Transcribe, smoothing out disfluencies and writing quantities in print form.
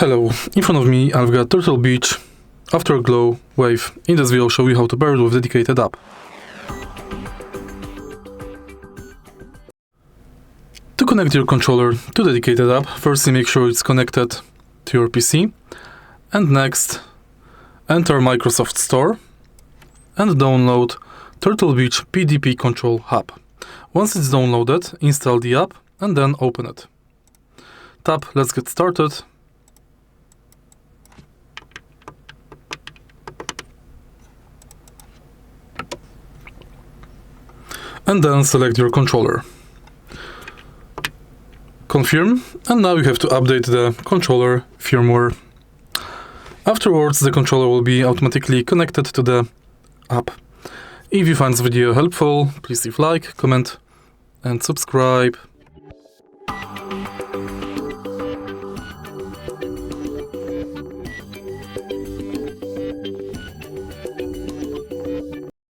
Hello, in front of me I've got Turtle Beach Afterglow Wave. In this video I'll show you how to pair it with dedicated app. To connect your controller to dedicated app, firstly make sure it's connected to your PC, and next enter Microsoft Store and download Turtle Beach PDP Control app. Once it's downloaded, install the app and then open it. Tap Let's get started. And then select your controller. Confirm, and now you have to update the controller firmware. Afterwards, the controller will be automatically connected to the app. If you find this video helpful, please leave a like, comment, and subscribe.